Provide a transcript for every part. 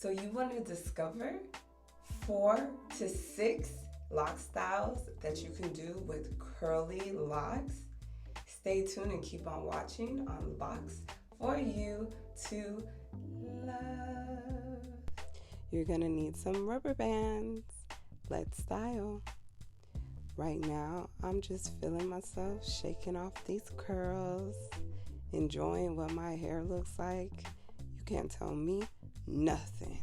So you want to discover 4 to 6 lock styles that you can do with curly locks. Stay tuned and keep on watching on Locs for you to love. You're gonna need some rubber bands. Let's style. Right now, I'm just feeling myself, shaking off these curls, enjoying what my hair looks like. You can't tell me nothing.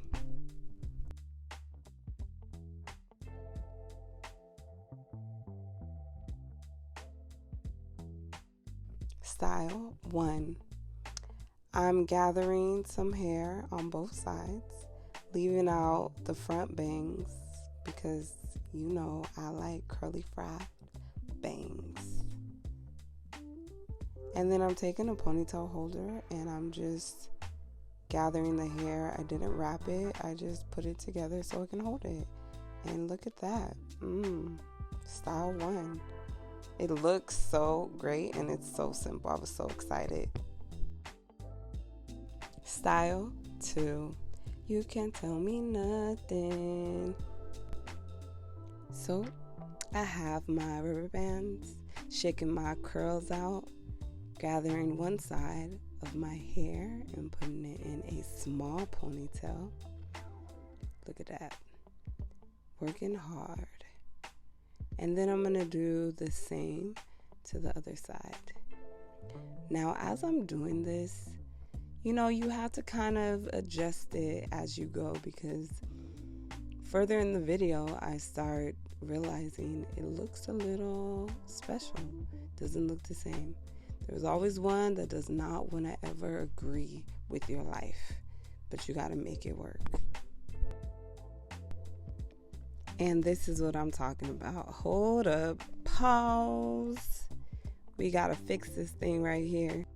Style 1. I'm gathering some hair on both sides, leaving out the front bangs because you know I like curly fry bangs. And then I'm taking a ponytail holder and I'm just gathering the hair. I didn't wrap it, I just put it together so it can hold it. And look at that. Style 1. It looks so great and it's so simple. I was so excited. Style 2. You can't tell me nothing. So I have my rubber bands, shaking my curls out, gathering one side of my hair and putting it in a small ponytail. Look at that. Working hard. And then I'm going to do the same to the other side. Now, as I'm doing this, you know, you have to kind of adjust it as you go because further in the video, I start realizing it looks a little special. Doesn't look the same. There's always one that does not want to ever agree with your life, but you got to make it work. And this is what I'm talking about. Hold up, pause. We gotta fix this thing right here.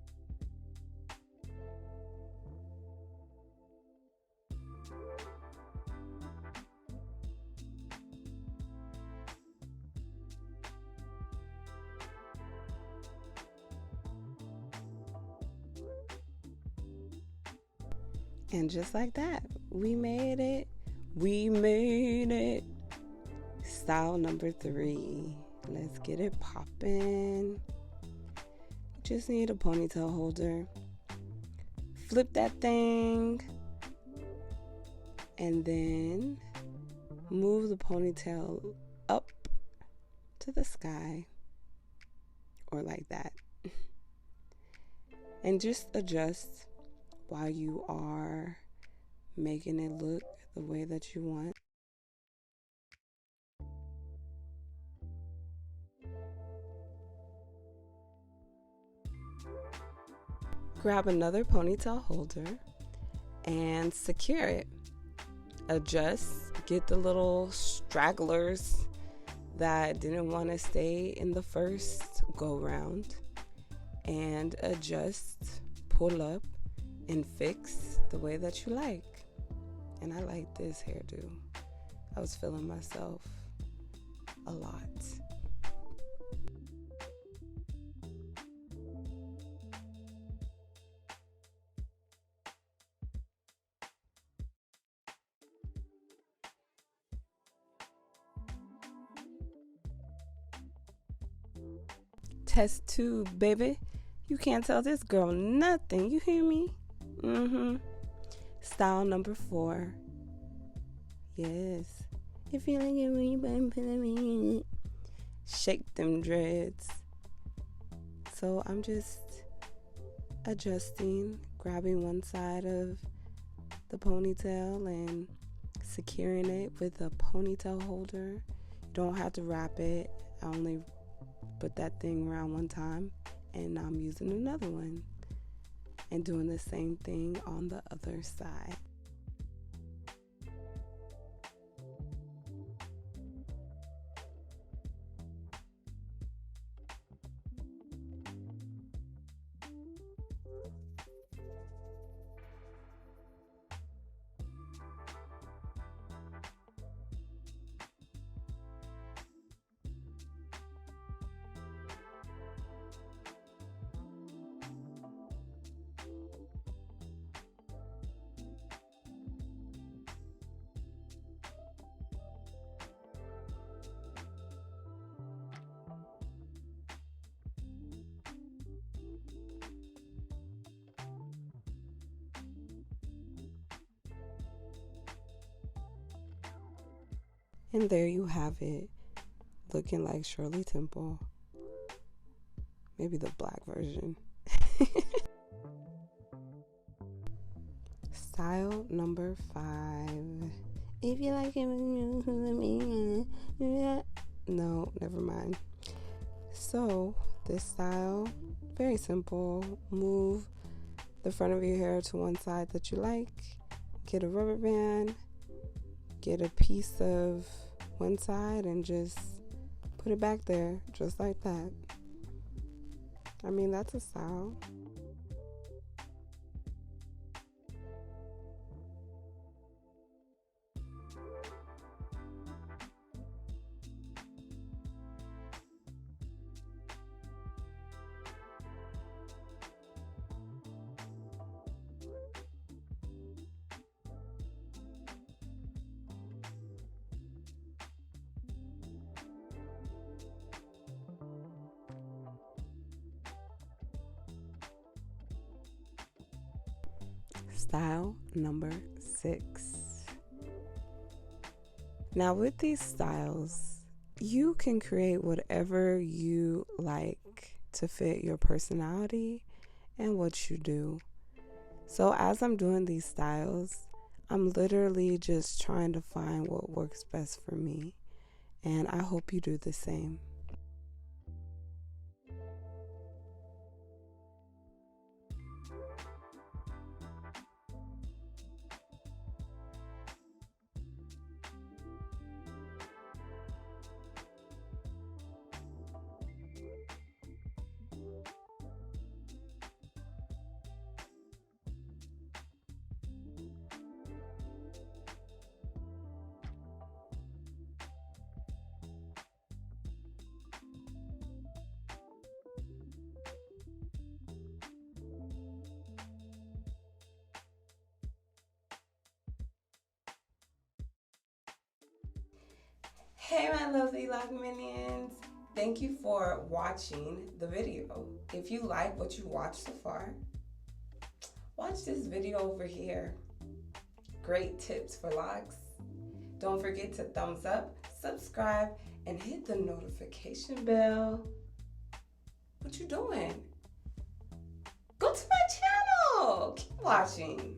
And just like that, we made it. We made it. Style number 3. Let's get it poppin'. Just need a ponytail holder. Flip that thing. And then move the ponytail up to the sky. Or like that. And just adjust while you are making it look the way that you want. Grab another ponytail holder and secure it. Adjust, get the little stragglers that didn't want to stay in the first go round, and adjust, pull up, and fix the way that you like. And I like this hairdo. I was feeling myself a lot. Test 2, baby. You can't tell this girl nothing. You hear me? Style number 4. Yes. If you like it when you put it, shake them dreads. So I'm just adjusting, grabbing one side of the ponytail and securing it with a ponytail holder. You don't have to wrap it. I only put that thing around one time and I'm using another one and doing the same thing on the other side. And there you have it, looking like Shirley Temple. Maybe the black version. Style number 5. If you like it, no, never mind. So this style, very simple. Move the front of your hair to one side that you like. Get a rubber band. Get a piece of one side and just put it back there, just like that. I mean, that's a style. Style number 6. Now with these styles, you can create whatever you like to fit your personality and what you do. So as I'm doing these styles, I'm literally just trying to find what works best for me. And I hope you do the same. Hey my lovely lock minions, thank you for watching the video. If you like what you watched so far, watch this video over here. Great tips for locks. Don't forget to thumbs up, subscribe, and hit the notification bell. What you doing? Go to my channel. Keep watching.